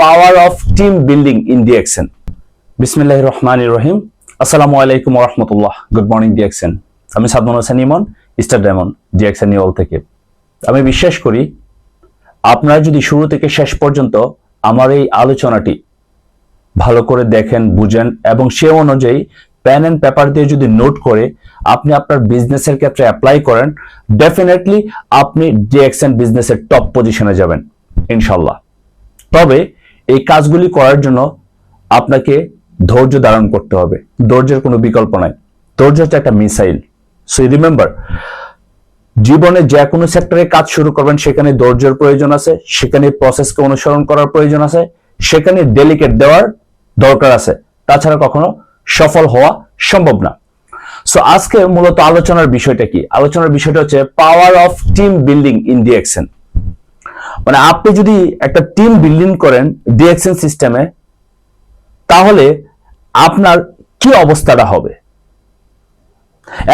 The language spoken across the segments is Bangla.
power of team building in DXN. বিসমিল্লাহির রহমানির রহিম। আসসালামু আলাইকুম ওয়া রাহমাতুল্লাহ। Good morning DXN। আমি Sadman Hossain Emon, star diamond DXN নিউল থেকে। আমি বিশ্বাস করি আপনারা যদি শুরু থেকে শেষ পর্যন্ত আমার এই আলোচনাটি ভালো করে দেখেন, বুঝেন এবং সে অনুযায়ী পেন এন্ড পেপার দিয়ে যদি নোট করে আপনি আপনার বিজনেসের ক্ষেত্রে অ্যাপ্লাই করেন, ডেফিনেটলি আপনি DXN বিজনেসের টপ পজিশনে যাবেন ইনশাল্লাহ। তবে এই কাজগুলি করার জন্য আপনাকে ধৈর্য ধারণ করতে হবে। ধৈর্যের কোনো বিকল্প নাই। ধৈর্য হচ্ছে একটা মিসাইল। সো রিমেম্বার, জীবনে যে কোনো সেক্টরে কাজ শুরু করবেন সেখানে ধৈর্যের প্রয়োজন আছে, সেখানে প্রসেসকে অনুসরণ করার প্রয়োজন আছে, সেখানে ডেলিকেট দেওয়ার দরকার আছে, তাছাড়া কখনো সফল হওয়া সম্ভব না। সো আজকে মূলত আলোচনার বিষয়টা কি? আলোচনার বিষয়টা হচ্ছে power of team building in DXN। মানে আপনি যদি একটা টিম বিল্ডিং করেন DXN সিস্টেমে, তাহলে আপনার কি অবস্থাটা হবে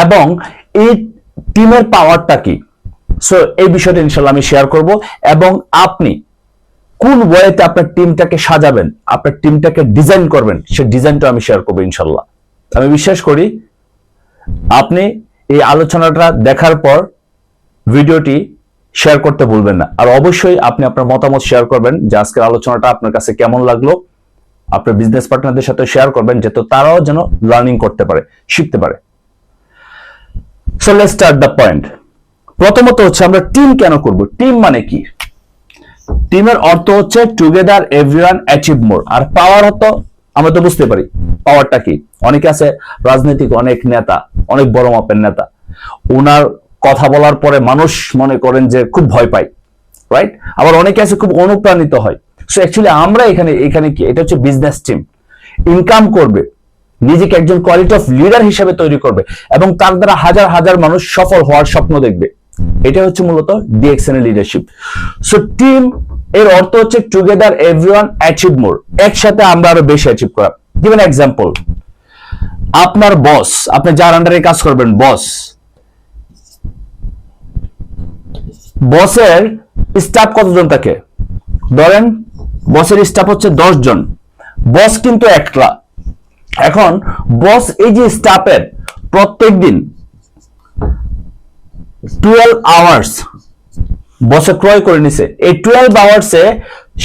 এবং এই টিমের পাওয়ারটা কি। সো এই বিষয়টা ইনশাআল্লাহ আমি শেয়ার করব এবং আপনি কোন ওয়েতে আপনার টিমটাকে সাজাবেন, আপনার টিমটাকে ডিজাইন করবেন, সেই ডিজাইনটা আমি শেয়ার করবো ইনশাআল্লাহ। আমি বিশ্বাস করি আপনি এই আলোচনাটা দেখার পর ভিডিওটি শেয়ার করতে ভুলবেন না। আর অবশ্যই আপনি আপনার মতামত শেয়ার করবেন যে আজকের আলোচনাটা আপনার কাছে কেমন লাগলো। আপনার বিজনেস পার্টনারদের সাথে শেয়ার করবেন যাতে তারাও যেন লার্নিং করতে পারে, শিখতে পারে। So let's start the point. প্রথমত হচ্ছে আমরা টিম কেন করব? টিম মানে কি? টিমের অর্থ হচ্ছে টুগেদার এভরিওয়ান অ্যাচিভ মোর। আর পাওয়ার হতো আমরা তো বুঝতে পারি পাওয়ারটা কি। অনেকে আছে রাজনৈতিক অনেক নেতা, অনেক বড় মাপের নেতা, ওনার কথা বলার পরে মানুষ মনে করেন যে খুব ভয় পায়, রাইট? আবার অনেকে আছে খুব অনুপ্রাণিত হয়। সো অ্যাকচুয়ালি আমরা এখানে কি, এটা হচ্ছে বিজনেস টিম। ইনকাম করবে, নিজেকে একজন কোয়ালিটি অফ লিডার হিসেবে তৈরি করবে এবং তার দ্বারা হাজার হাজার মানুষ সফল হওয়ার স্বপ্ন দেখবে। এটা হচ্ছে মূলত DXN এর লিডারশিপ। সো টিম এর অর্থ হচ্ছে টুগেদার এভরিওয়ান অ্যাচিভ মোর। একসাথে আমরা আরো বেশি অ্যাচিভ করা। Give an example. আপনার বস, আপনি যার আন্ডারে কাজ করবেন, বসের স্টাফ কতজন থাকে? ধরেন বসের স্টাফ হচ্ছে 10 জন, বস কিন্তু একলা। এখন বস এই যে স্টাফের প্রত্যেক দিন 12 আওয়ার্স বসে ক্রয় করে নিছে। এই 12 আওয়ার্সে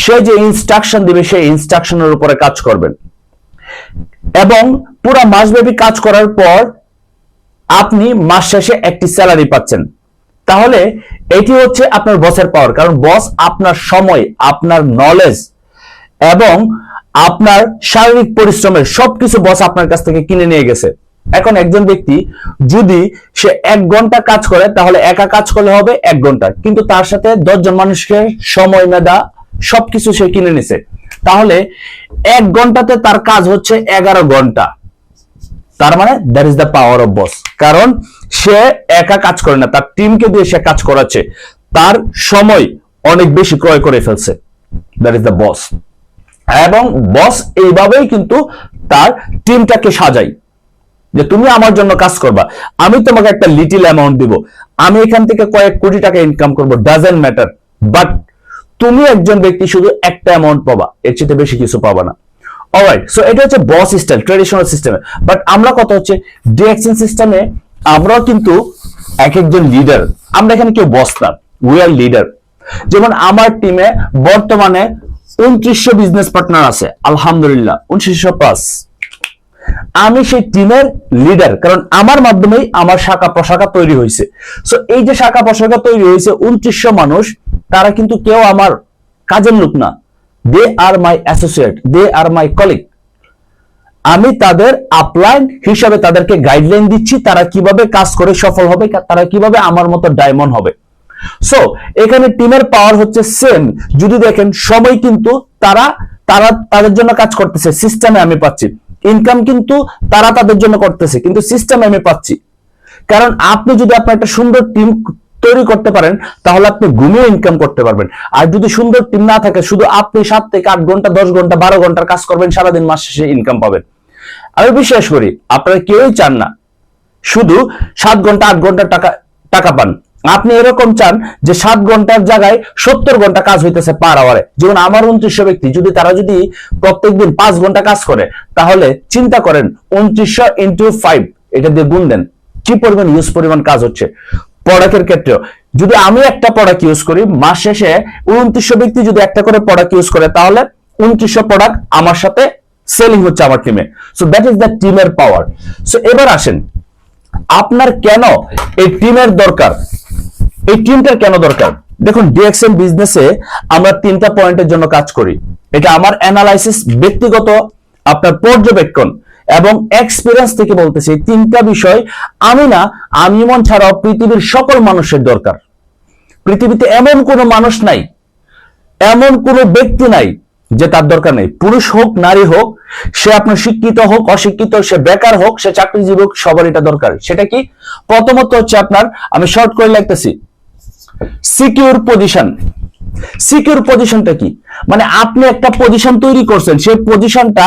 সে যে ইনস্ট্রাকশন দিবে সেই ইনস্ট্রাকশনের উপরে কাজ করবেন এবং পুরো মাসব্যাপী কাজ করার পর আপনি মাস শেষে একটি স্যালারি পাচ্ছেন। তাহলে এটি হচ্ছে আপনার বসের পাওয়ার। কারণ বস আপনার সময়, আপনার নলেজ এবং আপনার শারীরিক পরিশ্রমের সবকিছু বস আপনার কাছ থেকে কিনে নিয়ে গেছে। এখন একজন ব্যক্তি যদি সে 1 ঘন্টা কাজ করে তাহলে একা কাজ করলে হবে 1 ঘন্টা, কিন্তু তার সাথে 10 জন মানুষকে সময় মেধা সবকিছু সে কিনে নিছে। তাহলে 1 ঘন্টাতে তার কাজ হচ্ছে 11 ঘন্টা। তার মানে that is the power of boss. কারণ সে একা কাজ করে না, তার টিমকে দিয়ে সে কাজ করাচ্ছে, তার সময় অনেক বেশি ক্রয় করে ফেলছে। That is the boss. এবং বস এইভাবেই কিন্তু তার টিমটাকে সাজায় যে তুমি আমার জন্য কাজ করবা, আমি তোমাকে একটা লিটল অ্যামাউন্ট দিব, আমি এখান থেকে কয়েক কোটি টাকা ইনকাম করব, ডাজন্ট ম্যাটার, বাট তুমি একজন ব্যক্তি শুধু একটা অ্যামাউন্ট পাবা, এর চেয়ে বেশি কিছু পাবা না। অলরাইট, সো এটা হচ্ছে বস স্টাইল, ট্রেডিশনাল সিস্টেমে। বাট আমরা কথা হচ্ছে DXN সিস্টেমে আমরাও কিন্তু এক একজন লিডার। আমরা এখানে কেউ বস না, উই আর লিডার। যেমন আমার টিমে বর্তমানে 2900 বিজনেস পার্টনার আছে, আলহামদুলিল্লাহ 2900+। আমি সেই টিমের লিডার, কারণ আমার মাধ্যমেই আমার শাখা প্রশাখা তৈরি হয়েছে। সো এই যে শাখা প্রশাখা তৈরি হয়েছে 2900 মানুষ, তারা কিন্তু কেউ আমার কাজের লোক না। They are my associate, they are my colleague. আমি তাদের আপলাইন হিসাবে তাদেরকে গাইডলাইন দিচ্ছি, তারা কিভাবে কাজ করে সফল হবে, তারা কিভাবে আমার মতো ডায়মন্ড হবে। সো এখানে টিমের পাওয়ার হচ্ছে সেম। যদি দেখেন সময় কিন্তু তারা তাদের জন্য কাজ করতেছে, সিস্টেমে আমি পাচ্ছি। ইনকাম কিন্তু তারা তাদের জন্য করতেছে, কিন্তু সিস্টেমে আমি পাচ্ছি। কারণ আপনি যদি আপনার একটা সুন্দর টিম তৈরি করতে পারেন তাহলে আপনি ঘুমিয়ে ইনকাম করতে পারবেন। আর যদি সুন্দর টিম না থাকে, শুধু আপনি 7 থেকে 8 ঘন্টা, 10 ঘন্টা, 12 ঘন্টার কাজ করবেন, সারাদিন মাস শেষে ইনকাম পাবেন। আমি বিশ্বাস করি আপনারা কেউই চান না শুধু 7 ঘন্টা 8 ঘন্টা টাকা পান। আপনি এরকম চান যে 7 ঘন্টার জায়গায় 70 ঘন্টা কাজ হইতেছে পার আওয়ারে। যেমন আমার 2900 ব্যক্তি যদি তারা যদি প্রত্যেকদিন 5 ঘন্টা কাজ করে, তাহলে চিন্তা করেন 2900 ইন্টু 5 এটা দিয়ে গুণ দেন, কি পরিমাণ ইউজ পরিমাণ কাজ হচ্ছে। প্রোডাক্টের ক্ষেত্রেও যদি আমি একটা প্রোডাক্ট ইউজ করি, মাস শেষে 2900 ব্যক্তি যদি একটা করে প্রোডাক্ট ইউজ করে, তাহলে 2900 প্রোডাক্ট আমার সাথে সেলিং হচ্ছে আমার টিমে। সো দ্যাট ইজ দ্য টিমের পাওয়ার। সো এবার আসেন, আপনার কেন এই টিমের দরকার, এই টিমটার কেন দরকার? দেখুন, ডিএক্সএন বিজনেসে আমরা 3টা পয়েন্টের জন্য কাজ করি। এটা আমার অ্যানালাইসিস, ব্যক্তিগত আপনার পর্যবেক্ষণ এবং এক্সপিরিয়েন্স থেকে বলতেছি। 3টা বিষয় আমি না, আমি মন ছাড়াও পৃথিবীর সকল মানুষের দরকার। পৃথিবীতে এমন কোনো মানুষ নাই, এমন কোনো ব্যক্তি নাই যে তার দরকার নেই। পুরুষ হোক নারী হোক, সে আপনার শিক্ষিত হোক অশিক্ষিত, সে বেকার হোক সে চাকরিজীবী হোক, সবার এটা দরকার। সেটা কি? প্রথমত হচ্ছে আপনার, আমি শর্ট করে লিখতেছি, সিকিউর পজিশন। সিকিউর পজিশনটা কি? মানে আপনি একটা পজিশন তৈরি করছেন, সেই পজিশনটা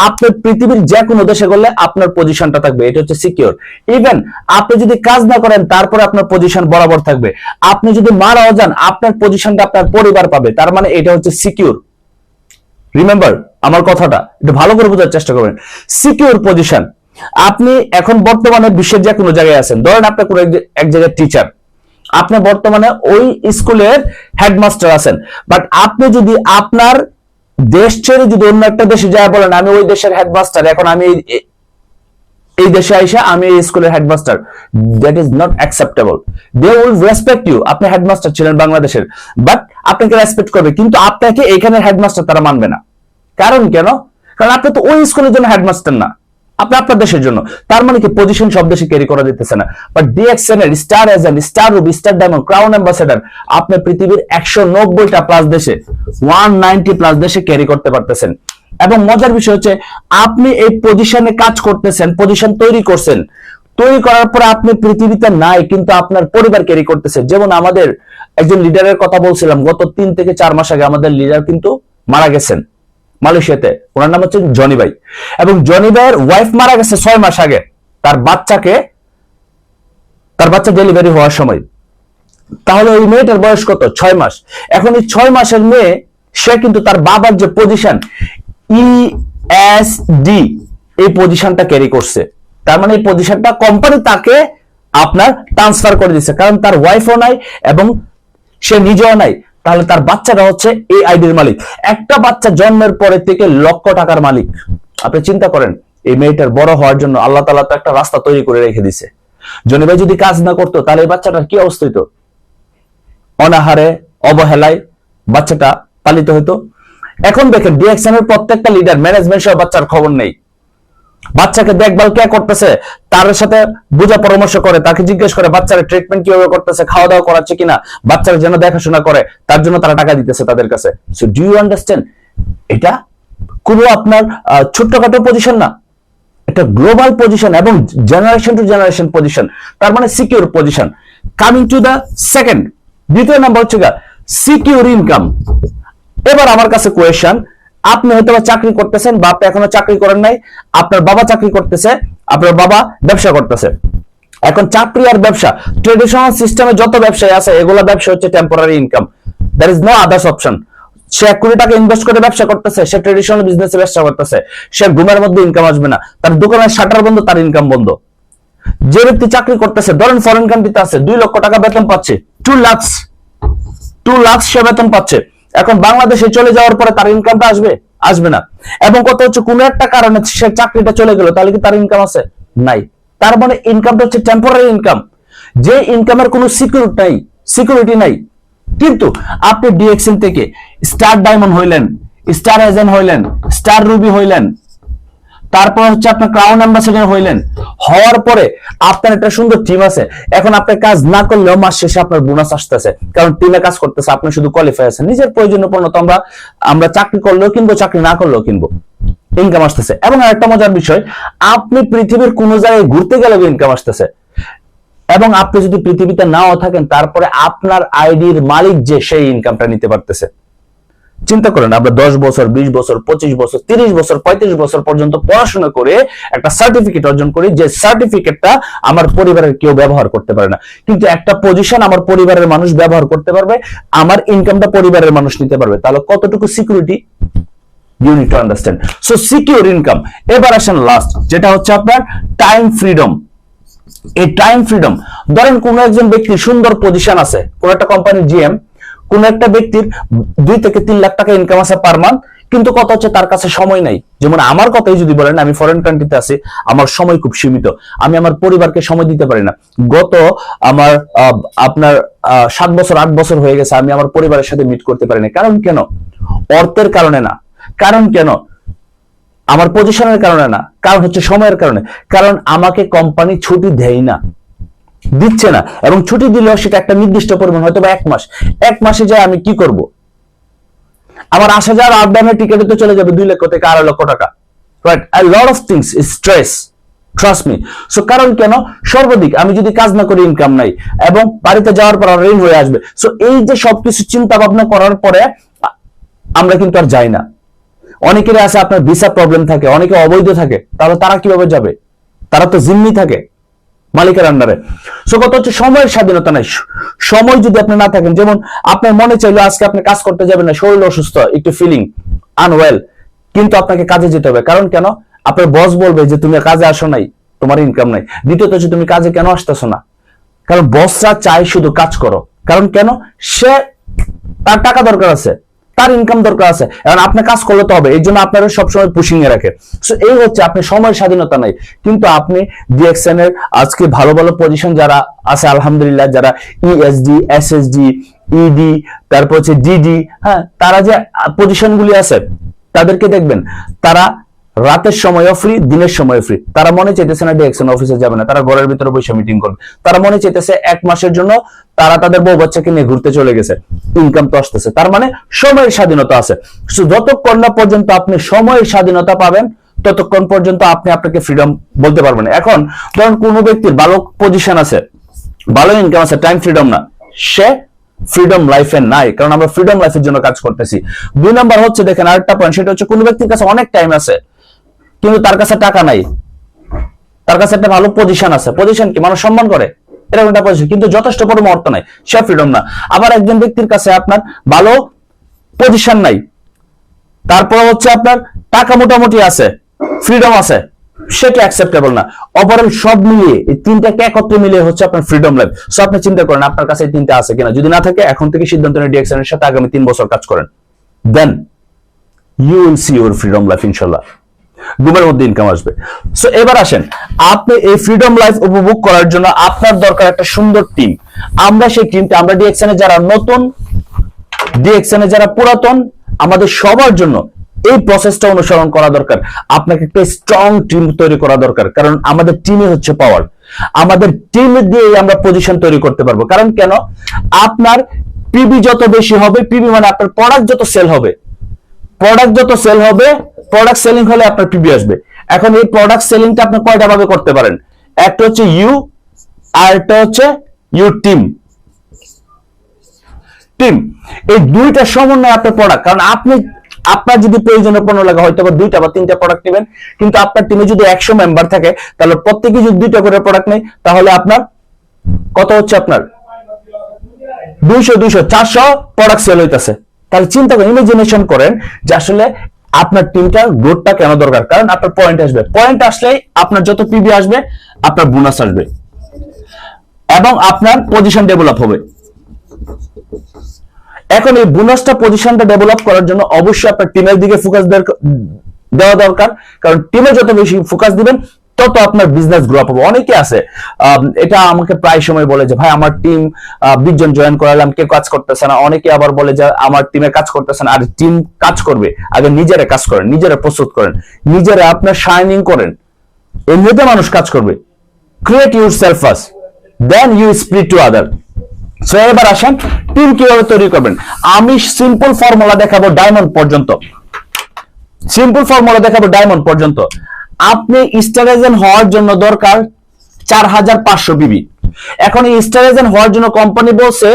আপনি পৃথিবীর যে কোনো দেশে গেলে আপনার পজিশনটা থাকবে, এটা হচ্ছে সিকিউর। ইভেন আপনি যদি কাজ না করেন তারপরে আপনার পজিশন বরাবর থাকবে। আপনি যদি মারাও যান আপনার পজিশনটা আপনার পরিবার পাবে, তার মানে এটা হচ্ছে সিকিউর। রিমেম্বার আমার কথাটা একটু ভালো করে বোঝার চেষ্টা করবেন। Secure position. আপনি এখন বর্তমানে বিশ্বের যে কোনো জায়গায় আছেন, ধরেন আপনি কোনো এক জায়গায় টিচার, আপনি বর্তমানে ওই স্কুলের হেডমাস্টার আছেন, বাট আপনি যদি আপনার দেশ ছেড়ে যদি অন্য একটা দেশে যায় বলেন আমি ওই দেশের হেডমাস্টার, এখন আমি এই দেশে আইসা আমি এই স্কুলের headmaster, that is not acceptable. They will respect you. আপনি হেডমাস্টার ছিলেন বাংলাদেশের, বাট আপনাকে রেসপেক্ট করবে, কিন্তু আপনাকে এখানের হেডমাস্টার তারা মানবে না। কারণ কেন? কারণ আপনি তো ওই স্কুলের জন্য হেডমাস্টার না, আপনি আপনার দেশের জন্য। তার মানে কি পজিশন সব দেশে ক্যারি করা যেতেছে না। বাট ডিএক্সএন এর star agent, star Ruby, star diamond, crown ambassador আপনি পৃথিবীর 190টা প্লাস দেশে, 190 প্লাস দেশে ক্যারি করতে পারতেছেন। এবং মজার বিষয় হচ্ছে আপনি এই পজিশনে কাজ করতেছেন, পজিশন তৈরি করছেন, তৈরি করার পর আপনি পৃথিবীতে নাই কিন্তু আপনার পরিবার ক্যারি করতেছে। যেমন আমাদের একজন লিডারের কথা বলছিলাম, গত 3 থেকে 4 মাস আগে আমাদের লিডার কিন্তু মারা গেছেন মালয়েশিয়াতে। ওনার নাম হচ্ছে জনি ভাই, এবং জনি ভাইয়ের ওয়াইফ মারা গেছে 6 মাস আগে তার বাচ্চা ডেলিভারি হওয়ার সময়। তাহলে ওই মেয়েটার বয়স কত? 6 মাস। এখন এই 6 মাসের মেয়ে, সে কিন্তু তার বাবার যে পজিশন ইএসডি, এই পজিশনটা ক্যারি করছে। তার মানে এই পজিশনটা কোম্পানি তাকে আপনার ট্রান্সফার করে দিচ্ছে, কারণ তার ওয়াইফও নাই এবং সে নিজেও নাই। তাহলে তার বাচ্চাটা হচ্ছে এই আইডির মালিক। একটা বাচ্চা জন্মের পরে থেকে লক্ষ টাকার মালিক। আপনি চিন্তা করেন, এই মেয়েটার বড় হওয়ার জন্য আল্লাহ তাআলা তো একটা রাস্তা তৈরি করে রেখে দিছে। জনি ভাই যদি কাজ না করতো তাহলে এই বাচ্চাটার কি অবস্থা হতো? অনাহারে অবহেলায় বাচ্চাটা পালিত হতো। এখন দেখেন ডিএক্সএন এর প্রত্যেকটা লিডার, ম্যানেজমেন্ট সহ বাচ্চার খবর নেই। বাচ্চাকে দেখভাল কে করতেছে, তার সাথে বুঝা পরামর্শ করে, তাকে জিজ্ঞেস করে বাচ্চার ট্রিটমেন্ট কিভাবে করতেছে, খাওয়া দাওয়া করাচ্ছে কিনা, বাচ্চার যেন দেখাশোনা করে, তার জন্য তারা টাকা দিতেছে তাদের কাছে। So do you understand? এটা কোনো আপনার ছোট্টখাটো পজিশন না, এটা গ্লোবাল পজিশন এবং জেনারেশন টু জেনারেশন পজিশন। তার মানে secure position. Coming to the second, দ্বিতীয় নাম্বার হচ্ছে সিকিউর ইনকাম। এবার আমার কাছে কোয়েশ্চন, আপনি হয়তো চাকরি করতেছেন বা আপনি এখনো চাকরি করেন নাই, আপনার বাবা চাকরি করতেছে, আপনার বাবা ব্যবসা করতেছে। এখন চাকরি আর ব্যবসা, ট্রেডিশনাল সিস্টেমে যত ব্যবসায় আছে এগুলা ব্যবসা হচ্ছে temporary income, there is no others option. সে 1 কোটি টাকা ইনভেস্ট করে ব্যবসা করতেছে, সে ট্রেডিশনাল বিজনেসে ব্যবসা করতেছে, সে ঘুমের মধ্যে ইনকাম আসবে না, তার দোকানের শাটার বন্ধ, তার ইনকাম বন্ধ। যে ব্যক্তি চাকরি করতেছে, ধরেন ফরেন কান্ট্রিতে আছে, 2 লক্ষ টাকা বেতন পাচ্ছে, 2 লাখ সে বেতন পাচ্ছে। এখন বাংলাদেশে চলে যাওয়ার পরে তার ইনকামটা আসবে না। এবং কত হচ্ছে, কোন একটা কারণে সে চাকরিটা চলে গেল, তাহলে কি তার ইনকাম আছে? নাই। তার মানে ইনকামটা হচ্ছে টেম্পোরারি ইনকাম, যে ইনকামের কোনো সিকিউরিটি নাই। কিন্তু আপনি ডিএক্সএন থেকে স্টার ডায়মন্ড হইলেন, স্টার এজেন্ট হইলেন, স্টার রুবি হইলেন, তারপর হচ্ছে আপনার ক্রাউন অ্যাম্বাসেডর হইলেন, হওয়ার পরে আপনার একটা সুন্দর টিম আছে। এখন আপনি কাজ না করলেও মাস শেষে আপনার বোনাস আসতেছে, কারণ টিমে কাজ করতেছে, আপনি শুধু কোয়ালিফাই আছেন। নিজের প্রয়োজনীয় পণ্য তো আমরা চাকরি করলেও কিনবো, চাকরি না করলেও কিনবো, ইনকাম আসতেছে। এবং আরেকটা মজার বিষয়, আপনি পৃথিবীর কোন জায়গায় ঘুরতে গেলেও ইনকাম আসতেছে। এবং আপনি যদি পৃথিবীতে নাও থাকেন, তারপরে আপনার আইডির মালিক যে, সেই ইনকামটা নিতে পারতেছে। চিন্তা করেন, আমরা 10 বছর, 20 বছর, 25 বছর, 30 বছর, 35 বছর পর্যন্ত পড়াশোনা করে একটা সার্টিফিকেট অর্জন করি, যে সার্টিফিকেটটা আমার পরিবারের কেউ ব্যবহার করতে পারে না, কিন্তু একটা পজিশন আমার পরিবারের মানুষ ব্যবহার করতে পারবে, আমার ইনকামটা পরিবারের মানুষ নিতে পারবে। তাহলে কতটুকু security? You need to understand. So secure income. এবার আসেন লাস্ট, যেটা হচ্ছে আপনার টাইম ফ্রিডম। এই টাইম ফ্রিডম, ধরেন কোন একজন ব্যক্তির সুন্দর পজিশন আছে, কোন একটা কোম্পানির জিএম, কোন একটা ব্যক্তির 2 থেকে 3 লাখ টাকা ইনকাম আছে পার মান্থ, কিন্তু কথা হচ্ছে তার কাছে সময় নাই। যেমন আমার কথাই যদি বলেন, আমি ফরেন কান্ট্রিতে আছি, আমার সময় খুব সীমিত, আমি আমার পরিবারকে সময় দিতে পারি না। গত আমার আপনার 7 বছর 8 বছর হয়ে গেছে আমি আমার পরিবারের সাথে মিট করতে পারি না। কারণ কেন? অর্থের কারণে না। কারণ কেন? আমার পজিশনের কারণে না, কারণ হচ্ছে সময়ের কারণে। কারণ আমাকে কোম্পানি ছুটি দেয় না, দিচ্ছে না, এবং ছুটি দিলেও সেটা একটা নির্দিষ্ট পরিমাণ, হয়তো বা 1 মাস। 1 মাসে যায় আমি কি করব? আমার আসা যাওয়ার আপ ডাউনের টিকেটে তো চলে যাবে 2 লক্ষ থেকে 2.5 লক্ষ টাকা, right? A lot of things, stress, trust me. So কারণ কেন? সর্বাধিক আমি যদি কাজ না করি ইনকাম নাই, এবং বাড়িতে যাওয়ার পর ঋণ হয়ে আসবে। সো এই যে সবকিছু চিন্তা ভাবনা করার পরে আমরা কিন্তু আর যাই না। অনেকের আছে আপনার ভিসা প্রবলেম থাকে, অনেকে অবৈধ থাকে, তাহলে তারা কিভাবে যাবে? তারা তো জিম্মি থাকে মালিকের আন্ডারে। সো কথা হচ্ছে সময়ের স্বাধীনতা নাই। সময় যদি আপনি না থাকেন, যেমন আপনার মনে চাইলো আজকে আপনি কাজ করতে যাবেন না, শরীর অসুস্থ, একটু ফিলিং আনওয়েল, কিন্তু আপনাকে কাজে যেতে হবে। কারণ কেন? আপনার বস বলবে যে তুমি কাজে আসো নাই, তোমার ইনকাম নাই। দ্বিতীয়ত হচ্ছে তুমি কাজে কেন আসতেছো না? কারণ বসরা চায় শুধু কাজ করো। কারণ কেন? সে তার টাকা দরকার আছে, তার ইনকাম দরকার আছে, এখন আপনি কাজ করলে তো হবে, এই জন্য আপনারা সবসময় পুশিং এ রাখে। সো এই হচ্ছে আপনি সময়ের স্বাধীনতা নাই, কিন্তু আপনি ডিএক্সএন এর আজকে ভালো ভালো পজিশন যারা আছে আলহামদুলিল্লাহ, যারা ইএসডি, এসএসডি, ইডি, তারপর হচ্ছে ডিডি, হ্যাঁ, তারা যে পজিশন গুলি আছে, তাদেরকে দেখবেন তারা রাতের সময়ও ফ্রি, দিনের সময় ফ্রি। তারা মনে চাইতেছে না ডিএক্সএন অফিসে যাবে না, তারা ঘরের ভিতরে বসে মিটিং করবে। তারা মনে চাইতেছে 1 মাসের জন্য তারা তাদের বউ বাচ্চাকে নিয়ে ঘুরতে চলে গেছে, ইনকাম তো আসতেছে। তার মানে সময়ের স্বাধীনতা আছে। যতক্ষণ না পর্যন্ত আপনি সময়ের স্বাধীনতা পাবেন, ততক্ষণ পর্যন্ত আপনি আপনাকে ফ্রিডম বলতে পারবেন। এখন ধরুন কোন ব্যক্তির ভালো পজিশন আছে, ভালো ইনকাম আছে, টাইম ফ্রিডম না, সে ফ্রিডম লাইফে নাই, কারণ আমরা ফ্রিডম লাইফের জন্য কাজ করতেছি। 2 নাম্বার হচ্ছে, দেখেন আরেকটা পয়েন্ট, সেটা হচ্ছে কোন ব্যক্তির কাছে অনেক টাইম আছে কিন্তু তার কাছে টাকা নাই, তার কাছে একটা ভালো পজিশন আছে, পজিশন কি মানুষ সম্মান করে, এরকম একটা পজিশন, কিন্তু যথেষ্ট পরিমাণ অর্থ নাই, সে ফ্রিডম না। আবার একজন ব্যক্তির কাছে আপনার ভালো পজিশন নাই, তারপর হচ্ছে আপনার টাকা মোটামুটি আছে, ফ্রিডম আছে, সেটা অ্যাকসেপ্টেবল না। ওভারঅল সব মিলিয়ে এই তিনটাকে একত্রে মিলিয়ে হচ্ছে আপনার ফ্রিডম লাইফ। সো আপনি চিন্তা করেন আপনার কাছে এই তিনটা আছে কিনা। যদি না থাকে, এখন থেকে সিদ্ধান্ত নিয়ে ডিএক্সএন এর সাথে আগামী 3 বছর কাজ করেন, then you will see your freedom life, ইনশাআল্লাহ ঘুমের মধ্যে ইনকাম আসবে। সো এবার আসেন, আপনি এই ফ্রিডম লাইফ উপভোগ করার জন্য আপনার দরকার একটা সুন্দর টিম। আমরা সেই টিমটা, আমরা ডিএক্সএন এ যারা নতুন, ডিএক্সএন এ যারা পুরাতন, আমাদের সবার জন্য এই প্রসেসটা অনুসরণ করা দরকার। আপনাকে একটা স্ট্রং টিম তৈরি করা দরকার, কারণ আমাদের টিমই হচ্ছে পাওয়ার। আমাদের টিম দিয়ে আমরা পজিশন তৈরি করতে পারবো। কারণ কেন? আপনার পিবি যত বেশি হবে, পিবি মানে আপনার প্রোডাক্ট যত সেল হবে, প্রোডাক্ট যত সেল হবে, প্রোডাক্ট সেলিং হলে আপনার পিবি আসবে। এখন এই প্রোডাক্ট সেলিংটা আপনি কয়টা ভাবে করতে পারেন? একটা হচ্ছে ইউ, আর একটা হচ্ছে ইউ টিম। টিম, এই দুইটা সমন্বয় আপনার প্রোডাক্ট। কারণ আপনি আপনার যদি প্রয়োজনীয় পণ্য লাগে, হয়তো 2টা বা 3টা প্রোডাক্ট নেবেন, কিন্তু আপনার টিমে যদি 100 মেম্বার থাকে, তাহলে প্রত্যেকে যদি 2টা করে প্রোডাক্ট নেয়, তাহলে আপনার কত হচ্ছে? আপনার 200 400 প্রোডাক্ট সেল হইতেছে। তাহলে চিন্তা করেন, ইমাজিনেশন করেন যে আসলে আপনার টিমটা গ্রোথটা কেন দরকার। কারণ আপনার পয়েন্ট আসবে, পয়েন্ট আসলেই আপনার যত পিবি আসবে, আপনার বোনাস আসবে, এবং আপনার পজিশন ডেভেলপ হবে। এখন এই বোনাসটা, পজিশনটা ডেভেলপ করার জন্য অবশ্যই আপনার টিমের দিকে ফোকাস দেওয়া দরকার। কারণ টিমে যত বেশি ফোকাস দিবেন, তত আপনার বিজনেস গ্রো আপ হবে। অনেকে আছে, এটা আমাকে প্রায় সময় বলে যে ভাই আমার টিম 20 জন জয়েন করালাম, কেউ কাজ করতেছে না। অনেকে আবার বলে যে আমার টিমে কাজ করতেছে না। আর টিম কাজ করবে, আগে নিজেরা কাজ করেন, নিজেরা প্রস্তুত করেন, নিজেরা আপনার শাইনিং করেন, এমনিতে মানুষ কাজ করবে। Create yourself first, then you split to other. So এবার আসেন টিম কিভাবে তৈরি করবেন। আমি সিম্পল ফর্মুলা দেখাবো ডায়মন্ড পর্যন্ত, সিম্পল ফর্মুলা দেখাবো ডায়মন্ড পর্যন্ত। আপনি স্টার এজেন্ট হওয়ার জন্য দরকার 4500 পিবি। এখন এই স্টার এজেন্ট হওয়ার জন্য কোম্পানি বলছে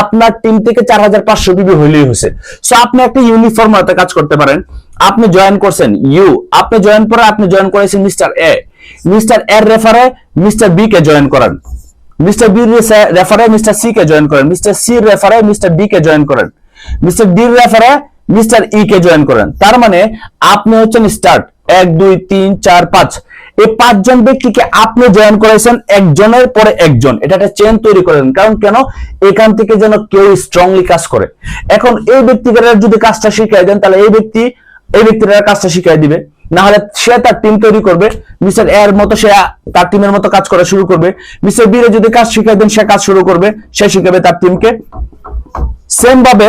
আপনার টিম থেকে 4500 পিবি হইলেই হয়েছে। সো আপনি একটা ইউনিফর্ম হাতে কাজ করতে পারেন। আপনি জয়েন করছেন আপনি জয়েন করেছেন মিস্টার এর রেফারে মিস্টার বি কে জয়েন করেন, mister B রেফারে mister C K join করেন, মিস্টার সি রেফারে মিস্টার ডি কে জয়েন করেন, মিস্টার ডি রেফারে মিস্টার ই কে জয়েন করেন। তার মানে আপনি হচ্ছেন স্টার্ট 1 2 3 4 5, এই 5 জন ব্যক্তিকে আপনি জয়েন করেছেন একজনের পরে একজন, এটা একটা চেন তৈরি করেন। কারণ কেন, এখান থেকে যেন কেউ স্ট্রংলি কাজ করে। এখন এই ব্যক্তিরা যদি কাজটা শিখিয়ে দেন তাহলে এই ব্যক্তিরা কাজটা শিখিয়ে দিবে, না হলে সে তার টিম তৈরি করবে, মিস্টার এর মতো সে তার টিমের মতো কাজ করা শুরু করবে, মিস্টার বি এর যদি কাজ শিখিয়ে দেন সে কাজ শুরু করবে, সে শিখাবে তার টিমকে। সেম ভাবে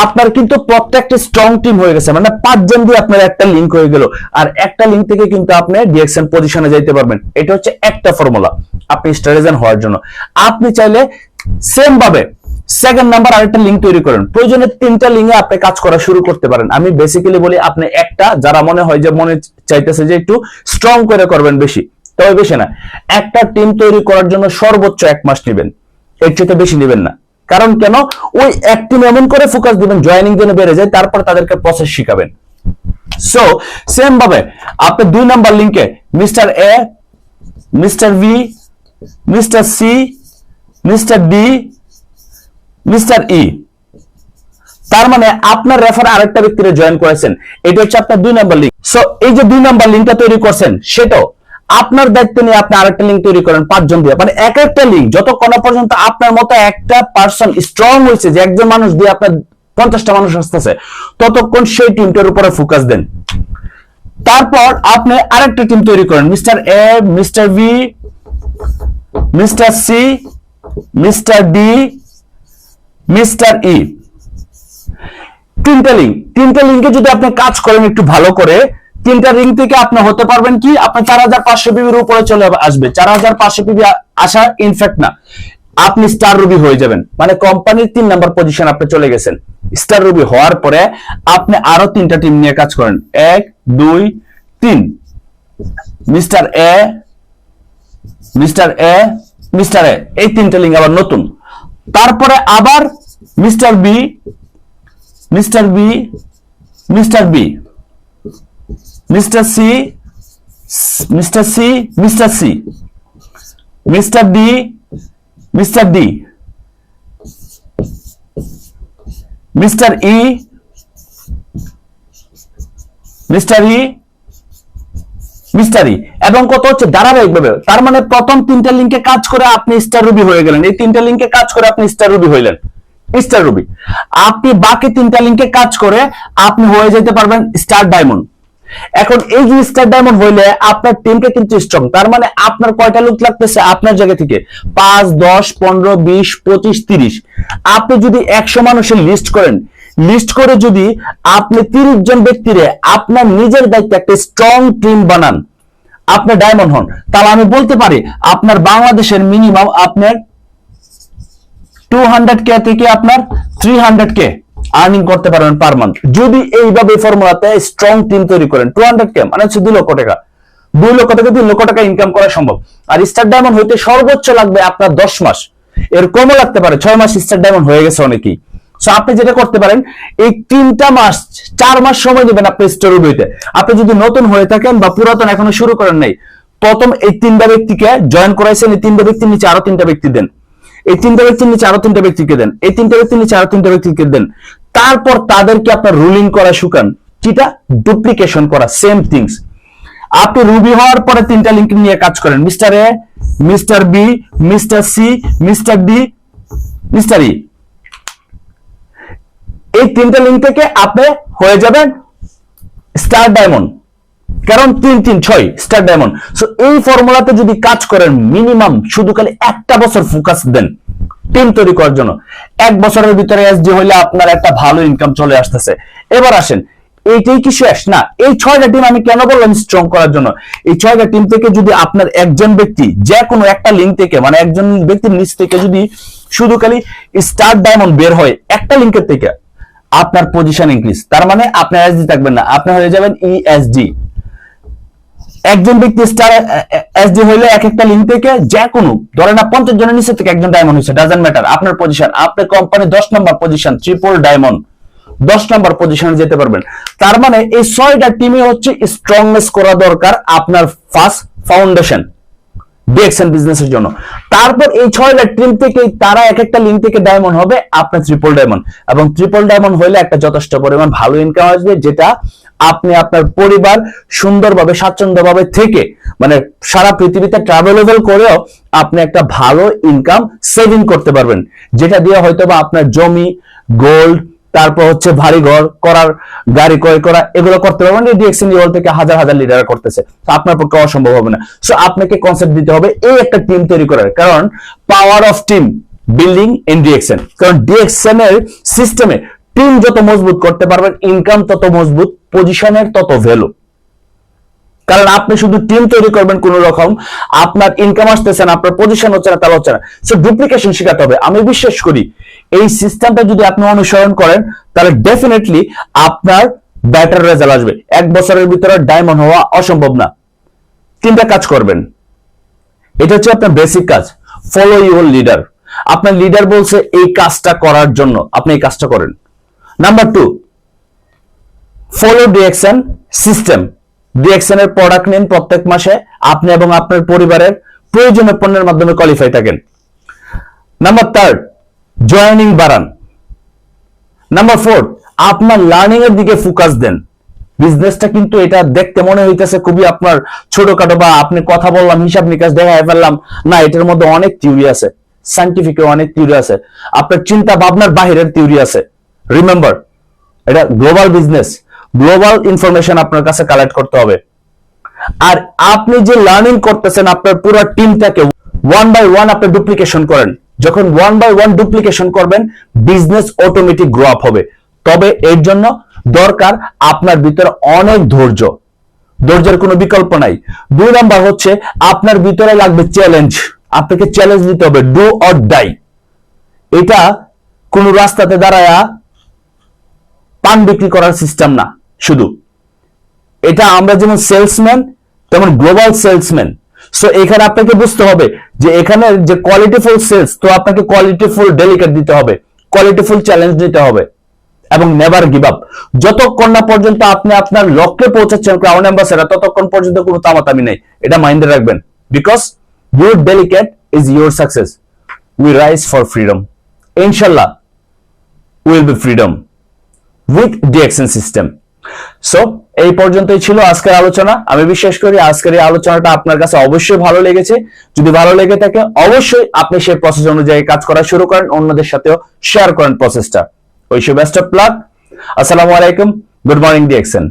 আপনার কিন্তু প্রত্যেকটা স্ট্রং টিম হয়ে গেছে, মানে 5 জন দিয়ে আপনার একটা লিংক হয়ে গেল, আর একটা লিংক থেকে কিন্তু আপনি ডিএক্সএন পজিশনে যাইতে পারবেন। এটা হচ্ছে একটা ফর্মুলা আপনি স্টার এজেন্ট হওয়ার জন্য। আপনি চাইলে সেম ভাবে সেকেন্ড নাম্বার আরেকটা লিংক তৈরি করেন, প্রয়োজনে 3টা লিংকে আপনি কাজ করা শুরু করতে পারেন। আমি বেসিক্যালি বলি আপনি একটা, যারা মনে হয় যে মনে চাইতেছে যে একটু স্ট্রং করে করবেন বেশি, তবে বেশি না, একটা টিম তৈরি করার জন্য সর্বোচ্চ 1 মাস নেবেন, এর চেয়ে বেশি নেবেন না। কারণ কেন, ওই এক টিম এমন করে ফোকাস দিবেন জয়েনিং যেন বেড়ে যায়, তারপর তাদেরকে প্রসেস শিখাবেন। সো সেম ভাবে আপনি 2 নাম্বার লিংকে mister A, mister B, mister C, mister D, mister E, তার মানে আপনার রেফারে আরেকটা ব্যক্তিরে জয়েন করেছেন, এটা হচ্ছে আপনার 2 নাম্বার লিংক। সো এই যে 2 নাম্বার লিংকটা তৈরি করছেন, সেটাও আপনার দায়িত্ব নিয়ে আপনি আরেকটা লিংক তৈরি করেন 5 জন দিয়ে, মানে এক একটা লিংক যতক্ষণ পর্যন্ত আপনার মতো একটা পারসন স্ট্রং হয়েছে যে একজন মানুষ দিয়ে আপনার 50টা মানুষ আসতেছে, ততক্ষণ সেই টিমটার উপরে ফোকাস দেন। তারপর আপনি আরেকটা টিম তৈরি করেন, mister A, mister B, mister C, mister D, mister E, 3টা লিংকে যদি আপনি কাজ করেন একটু ভালো করে, 3টা লিংক থেকে আপনি হতে পারবেন কি, আপনি 4500 পিবির উপরে চলে আসবে। 4500 পিবি আসা ইনফ্যাক্ট না, আপনি স্টার রুবি হয়ে যাবেন, মানে কোম্পানির 3 নাম্বার পজিশন আপনি চলে গেছেন। স্টার রুবি হওয়ার পরে আপনি আরো 3টা টিম নিয়ে কাজ করেন, 1 2 3, mister A, mister A, mister A, এই 3টা লিংক আবার নতুন। তারপরে আবার mister B, mister B, mister B, mister C, mister C, mister C, mister D, mister D, mister E, mister E, mister E, এবং কত হচ্ছে ধারাবাহিকভাবে। তার মানে প্রথম 3টা লিংকে কাজ করে আপনি স্টার রুবি হয়ে গেলেন, এই 3টা লিংকে কাজ করে আপনি স্টার রুবি হইলেন, স্টার রুবি। আপনি বাকি 3টা লিংকে কাজ করে আপনি হয়ে যেতে পারবেন স্টার ডায়মন্ড। এখন এই যে স্টার ডায়মন্ড হইলে আপনার টিমকে কিন্তু স্ট্রং, তার মানে আপনার কয়টা লোক লাগতেছে আপনার জায়গা থেকে 5 10 15 20 25 30, আপনি যদি 100 মানুষের লিস্ট করেন, লিস্ট করে যদি আপনি 30 জন ব্যক্তিরে আপনার নিজের দায়িত্বে একটা স্ট্রং টিম বানান, আপনি ডায়মন্ড হন, তাহলে আমি বলতে পারি আপনার বাংলাদেশের মিনিমাম আপনার 200k থেকে আপনার 300k আর্নিং করতে পারবেন পার মান্থ, যদি এইভাবে ফর্মুলাতে স্ট্রং টিম তৈরি করেন। 200k মানে হচ্ছে 2 লক্ষ টাকা, 2 লক্ষ থেকে 3 লক্ষ টাকা ইনকাম করা সম্ভব। আর স্টার ডায়মন্ড হইতে সর্বোচ্চ লাগবে আপনার 10 মাস, এর কমও লাগতে পারে, 6 মাস স্টার ডায়মন্ড হয়ে গেছে অনেকেই। সো আপনি যেটা করতে পারেন, এই 3টা মাস 4 মাস সময় দিবেন আপনি স্টার রুবি হইতে। আপনি যদি নতুন হয়ে থাকেন বা পুরাতন এখনো শুরু করেন নাই, প্রথম এই 3টা ব্যক্তিকে জয়েন করাইছেন, এই 3টা ব্যক্তির নিচে আরো 3টা ব্যক্তি দেন, এই 3টা ব্যক্তির নিচে আরো 3টা ব্যক্তিকে দেন, এই 3টা ব্যক্তির নিচে আরো 3টা ব্যক্তিকে দেন, তারপর তাদেরকে আপনার রুলিং করা শুকান, যেটা ডুপ্লিকেশন করা, সেম থিংস। আপনি রুবি হওয়ার পরে 3টা লিংক নিয়ে কাজ করেন, mister A, mister B, mister C, mister D, mister E, এই 3টা লিংক থেকে আপনি হয়ে যাবেন স্টার ডায়মন্ড, কারণ 3 3 6 স্টার ডায়মন্ড। সো এই ফর্মুলাতে যদি কাজ করেন, মিনিমাম শুধু খালি 1টা বছর ফোকাস দেন টিম তৈরি করার জন্য, 1 বছরের ভিতরে এসডি হইলে আপনার একটা ভালো ইনকাম চলে আসতেছে। এবার আসেন, এইটাই কি শেষ না? এই 6টা টিম আমি কেন বললাম স্ট্রং করার জন্য, এই 6টা টিম থেকে যদি আপনার একজন ব্যক্তি যে কোনো একটা লিংক থেকে, মানে একজন ব্যক্তির নিচ থেকে যদি শুধু খালি স্টার ডায়মন্ড বের হয় একটা লিংকের থেকে, আপনার পজিশন ইনক্রিজ, তার মানে আপনার এসডি থাকবেন না, আপনি হয়ে যাবেন ইএসডি। একজন ব্যক্তি স্টার এসডি হইলে এক একটা লিঙ্ক থেকে যে কোনো ধরে না 50 জনের নিচে থেকে একজন ডায়মন্ড হয়েছে, ডাজন্ট ম্যাটার আপনার পজিশন, আপনার কোম্পানি 10 নম্বর পজিশন, ট্রিপল ডায়মন্ড 10 নম্বর পজিশনে যেতে পারবেন। তার মানে এই 6টা টিমে হচ্ছে স্ট্রংনেস করা দরকার আপনার ফার্স্ট ফাউন্ডেশন ডিএক্সএন বিজনেসের জন্য। তারপর এই 6টা টিম থেকে তারা এক একটা লিঙ্ক থেকে ডায়মন্ড হবে আপনার ট্রিপল ডায়মন্ড, এবং ট্রিপল ডায়মন্ড হইলে একটা যথেষ্ট পরিমাণ ভালো ইনকাম আসবে, যেটা আপনি আপনার পরিবার সুন্দরভাবে স্বাচ্ছন্দ্যভাবে থেকে মানে সারা পৃথিবীতে ট্রাভেলেবল করেও আপনি একটা ভালো ইনকাম সেভিং করতে পারবেন, যেটা দিয়ে হয়তোবা আপনার জমি, গোল্ড, তারপর হচ্ছে ভারী ঘর করার, গাড়ি ক্রয় করা, এগুলো করতে পারবেন। ডিএক্সএন লেভেল থেকে হাজার হাজার লিডার করতেছে, তো আপনার পক্ষে অসম্ভব হবে না। সো আপনাকে কনসেপ্ট দিতে হবে এই একটা টিম তৈরি করার, কারণ power of team building in DXN, কারণ ডিএক্সএন এর সিস্টেমে টিম যত মজবুত করতে পারবেন, ইনকাম তত মজবুত, পজিশনের তত ভ্যালু। কারণ আপনি শুধু টিম তৈরি করবেন কোন রকম, আপনার ইনকাম আসতেছে না, আপনার পজিশন হচ্ছে না, তাহলে হচ্ছে না। সো ডুপ্লিকেশন শেখাতে হবে। আমি বিশ্বাস করি এই সিস্টেমটা যদি আপনি অনুসরণ করেন তাহলে ডেফিনেটলি আপনার বেটার রেজাল্ট আসবে। 1 বছরের ভিতরে ডায়মন্ড হওয়া অসম্ভব না। 3টা কাজ করবেন, এটা হচ্ছে আপনার বেসিক কাজ। ফলো ইউর লিডার, আপনার লিডার বলছে এই কাজটা করার জন্য, আপনি এই কাজটা করেন। Number 2, follow DXN system. DXN এর প্রোডাক্ট নিন প্রত্যেক মাসে, আপনি এবং আপনার পরিবারের প্রয়োজনীয় পণ্যের মাধ্যমে কোয়ালিফাই থাকেন। নাম্বার 3, জয়েনিং বাড়ান। নাম্বার 4, আপনার লার্নিং এর দিকে ফোকাস দেন। বিজনেসটা কিন্তু এটা দেখতে মনে হইতেছে খুবই আপনার ছোটখাটো, বা আপনি কথা বললাম, হিসাব নিকাশ দেখায় ফেললাম, না, এটার মধ্যে অনেক থিওরি আছে, সায়েন্টিফিক অনেক থিওরি আছে, আপনার চিন্তা ভাবনার বাহিরের থিওরি আছে। রিমেম্বার, এটা গ্লোবাল বিজনেস, গ্লোবাল ইনফরমেশন আপনার কাছে কালেক্ট করতে হবে। আর আপনি যে লার্নিং করতেছেন, আপনার পুরো টিমটাকে 1 বাই 1 আপনি ডুপ্লিকেশন করেন। যখন 1 বাই 1 ডুপ্লিকেশন করবেন, বিজনেস অটোমেটিক গ্রো আপ হবে। তবে এর জন্য দরকার আপনার ভিতরে অনেক ধৈর্য, ধৈর্যের কোনো বিকল্প নাই। 2 নাম্বার হচ্ছে আপনার ভিতরে লাগবে চ্যালেঞ্জ, আপনাকে চ্যালেঞ্জ নিতে হবে, ডু অর ডাই। এটা কোন রাস্তাতে দাঁড়ায়া পান বিক্রি করার সিস্টেম না শুধু, এটা আমরা যেমন সেলসম্যান তেমন গ্লোবাল সেলসম্যান। সো এখানে আপনাকে বুঝতে হবে যে এখানে যে কোয়ালিটিফুল সেলস, তো আপনাকে কোয়ালিটিফুল ডেলিকেট দিতে হবে, কোয়ালিটিফুল চ্যালেঞ্জ দিতে হবে, এবং নেভার গিভ আপ। যতক্ষণ না পর্যন্ত আপনি আপনার লক্ষ্যে পৌঁছাচ্ছেন ক্রাউন অ্যাম্বাসেডর, ততক্ষণ পর্যন্ত কোনো তামাতামি নেই, এটা মাইন্ডে রাখবেন। Because your delicate is your success. We rise for freedom, ইনশাল্লাহ will be freedom with DXN system. So এই পর্যন্তই ছিল আজকের আলোচনা। আমি বিশ্বাস করি আজকের এই আলোচনাটা আপনার কাছে অবশ্যই ভালো লেগেছে। যদি ভালো লেগে থাকে অবশ্যই আপনি সেই প্রসেস অনুযায়ী কাজ করা শুরু করেন, অন্যদের সাথেও শেয়ার করেন প্রসেসটা। Wish you best of luck. আসসালামু আলাইকুম, গুড মর্নিং ডিএক্সএন।